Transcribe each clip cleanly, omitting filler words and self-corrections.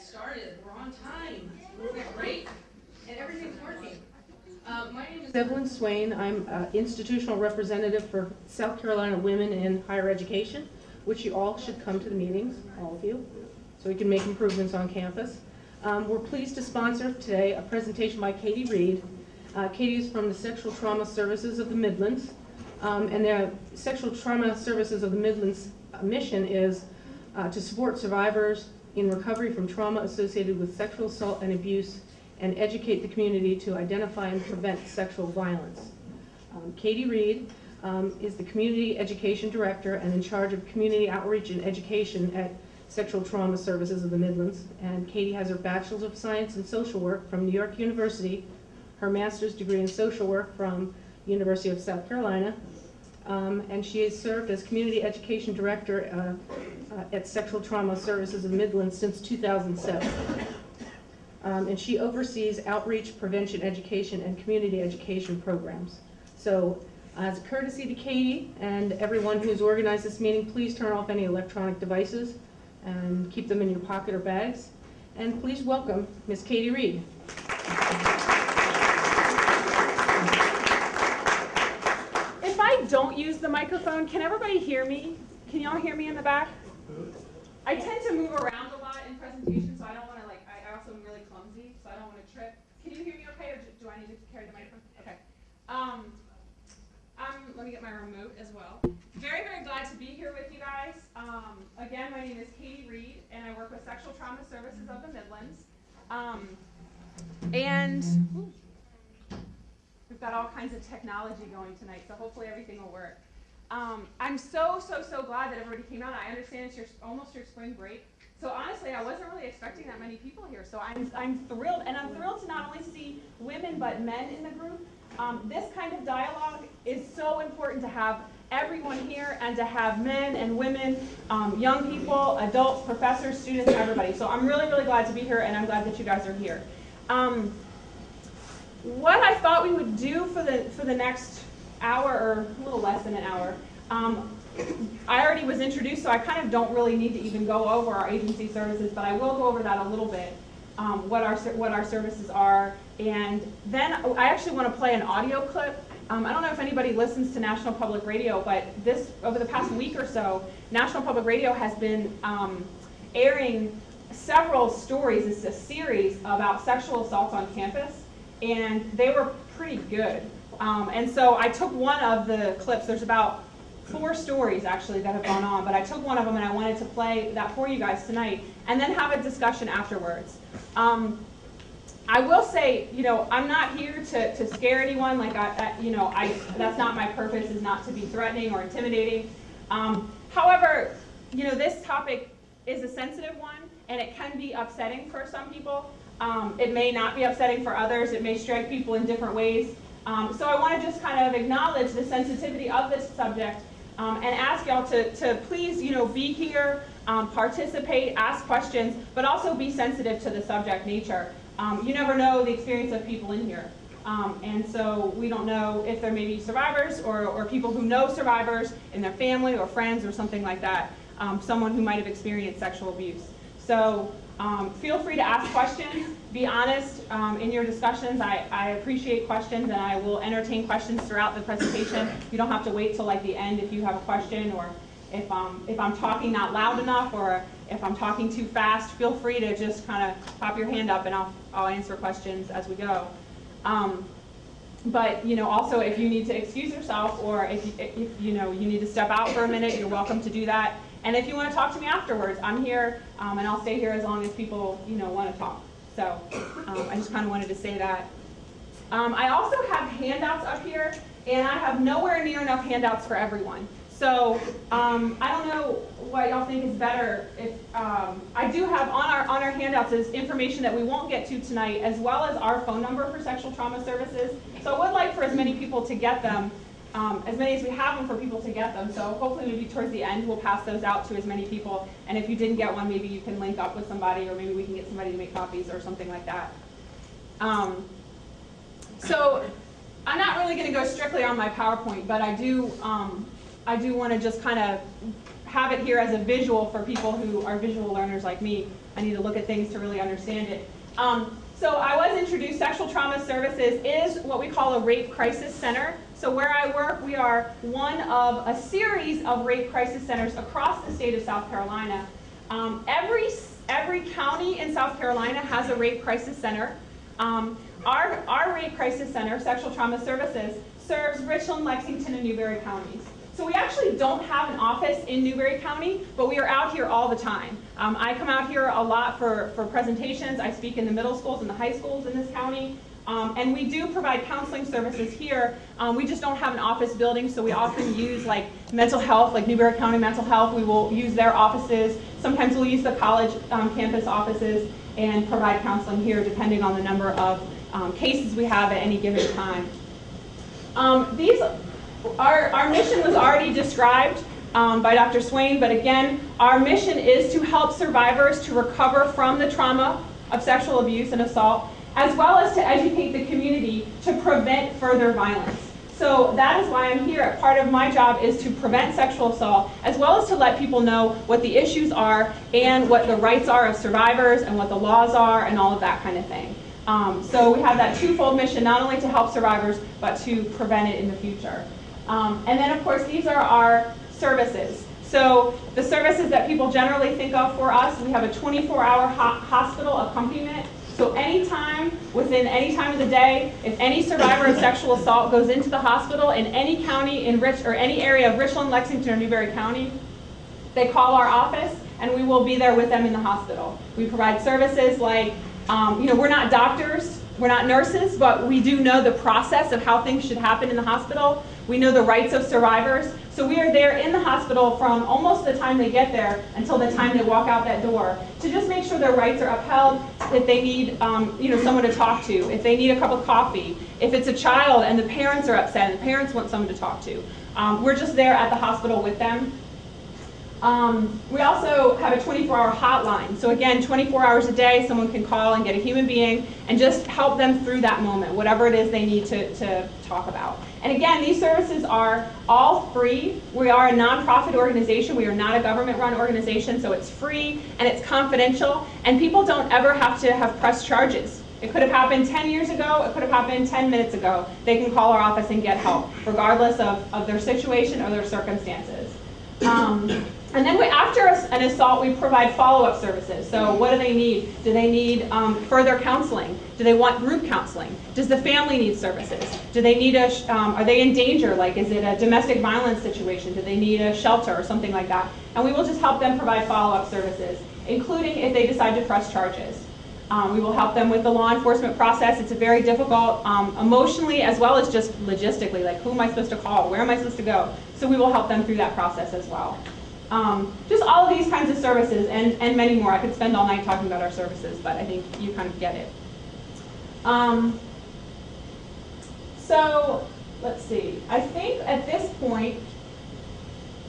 started. We're on time. We're great, and everything's working. My name is Evelyn Swain. I'm institutional representative for South Carolina Women in Higher Education, which you all should come to the meetings, all of you, so we can make improvements on campus. We're pleased to sponsor today a presentation by Katie Reed. Katie is from the Sexual Trauma Services of the Midlands, and the Sexual Trauma Services of the Midlands mission is to support survivors in recovery from trauma associated with sexual assault and abuse, and educate the community to identify and prevent sexual violence. Katie Reed is the Community Education Director and in charge of Community Outreach and Education at Sexual Trauma Services of the Midlands. And Katie has her Bachelor's of Science in Social Work from New York University, her Master's degree in Social Work from University of South Carolina, and she has served as Community Education Director at Sexual Trauma Services of the Midlands since 2007. And she oversees outreach, prevention, education, and community education programs. So as a courtesy to Katie and everyone who's organized this meeting, please turn off any electronic devices and keep them in your pocket or bags. And please welcome Ms. Katie Reed. If I don't use the microphone, can everybody hear me? Can y'all hear me in the back? I tend to move around a lot in presentations, so I don't want to, I also am really clumsy, so I don't want to trip. Can you hear me okay, or do I need to carry the microphone? Okay. Let me get my remote as well. Very, very glad to be here with you guys. Again, my name is Katie Reed, and I work with Sexual Trauma Services of the Midlands. We've got all kinds of technology going tonight, so hopefully everything will work. I'm so glad that everybody came out. I understand it's almost your spring break. So honestly, I wasn't really expecting that many people here. So I'm thrilled, and I'm thrilled to not only see women but men in the group. This kind of dialogue is so important to have everyone here, and to have men and women, young people, adults, professors, students, everybody. So I'm really glad to be here, and I'm glad that you guys are here. What I thought we would do for the next hour, or a little less than an hour, I already was introduced, so I kind of don't really need to even go over our agency services, but I will go over that a little bit, what our services are, and then I actually want to play an audio clip. I don't know if anybody listens to National Public Radio, but over the past week or so, National Public Radio has been airing several stories. It's a series about sexual assaults on campus, and they were pretty good. And so I took one of the clips. There's about 4 stories actually that have gone on, but I took one of them and I wanted to play that for you guys tonight, and then have a discussion afterwards. I will say, I'm not here to scare anyone. That's not my purpose, is not to be threatening or intimidating. However, this topic is a sensitive one, and it can be upsetting for some people. It may not be upsetting for others. It may strike people in different ways. So I want to just kind of acknowledge the sensitivity of this subject, and ask y'all to please, be here, participate, ask questions, but also be sensitive to the subject nature. You never know the experience of people in here. And so we don't know if there may be survivors or people who know survivors in their family or friends or something like that, someone who might have experienced sexual abuse. So feel free to ask questions. Be honest in your discussions. I appreciate questions, and I will entertain questions throughout the presentation. You don't have to wait till the end if you have a question, or if I'm talking not loud enough, or if I'm talking too fast. Feel free to just kind of pop your hand up, and I'll answer questions as we go. But also, if you need to excuse yourself, or if you need to step out for a minute, you're welcome to do that. And if you want to talk to me afterwards, I'm here, and I'll stay here as long as people, want to talk. So I just kind of wanted to say that. I also have handouts up here, and I have nowhere near enough handouts for everyone. So I don't know what y'all think is better. If I do have on our handouts is information that we won't get to tonight, as well as our phone number for Sexual Trauma Services. So I would like for as many people to get them. As many as we have them, for people to get them. So hopefully maybe towards the end we'll pass those out to as many people. And if you didn't get one, maybe you can link up with somebody, or maybe we can get somebody to make copies or something like that. So I'm not really going to go strictly on my PowerPoint, but I do want to just kind of have it here as a visual for people who are visual learners like me. I need to look at things to really understand it. So I was introduced, Sexual Trauma Services is what we call a rape crisis center. So where I work, we are one of a series of rape crisis centers across the state of South Carolina. Every county in South Carolina has a rape crisis center. Our rape crisis center, Sexual Trauma Services, serves Richland, Lexington, and Newberry counties. So we actually don't have an office in Newberry County, but we are out here all the time. I come out here a lot for presentations. I speak in the middle schools and the high schools in this county. And we do provide counseling services here. We just don't have an office building, so we often use like mental health, like Newberry County Mental Health. We will use their offices. Sometimes we'll use the college campus offices and provide counseling here depending on the number of cases we have at any given time. Our mission was already described by Dr. Swain, but again, our mission is to help survivors to recover from the trauma of sexual abuse and assault, as well as to educate the community to prevent further violence. So that is why I'm here. Part of my job is to prevent sexual assault, as well as to let people know what the issues are and what the rights are of survivors and what the laws are and all of that kind of thing. So we have that twofold mission, not only to help survivors, but to prevent it in the future. And then, of course, these are our services. So the services that people generally think of for us, we have a 24-hour hospital accompaniment. So anytime, within any time of the day, if any survivor of sexual assault goes into the hospital in any county or any area of Richland, Lexington, or Newberry County, they call our office and we will be there with them in the hospital. We provide services like, we're not doctors, we're not nurses, but we do know the process of how things should happen in the hospital. We know the rights of survivors. So we are there in the hospital from almost the time they get there until the time they walk out that door to just make sure their rights are upheld. If they need someone to talk to, if they need a cup of coffee, if it's a child and the parents are upset and the parents want someone to talk to. We're just there at the hospital with them. We also have a 24-hour hotline. So again, 24 hours a day, someone can call and get a human being and just help them through that moment, whatever it is they need to talk about. And again, these services are all free. We are a nonprofit organization. We are not a government-run organization, so it's free and it's confidential. And people don't ever have to have pressed charges. It could have happened 10 years ago. It could have happened 10 minutes ago. They can call our office and get help, regardless of their situation or their circumstances. And then after an assault, we provide follow-up services. So what do they need? Do they need further counseling? Do they want group counseling? Does the family need services? Do they need are they in danger? Like, is it a domestic violence situation? Do they need a shelter or something like that? And we will just help them provide follow-up services, including if they decide to press charges. We will help them with the law enforcement process. It's a very difficult, emotionally as well as just logistically, like who am I supposed to call? Where am I supposed to go? So we will help them through that process as well. Just all of these kinds of services and many more. I could spend all night talking about our services, but I think you kind of get it. So let's see. I think at this point,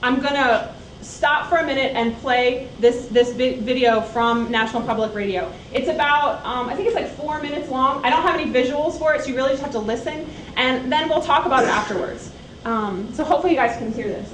I'm going to stop for a minute and play this video from National Public Radio. It's about, I think it's like 4 minutes long. I don't have any visuals for it, so you really just have to listen, and then we'll talk about it afterwards. So hopefully you guys can hear this.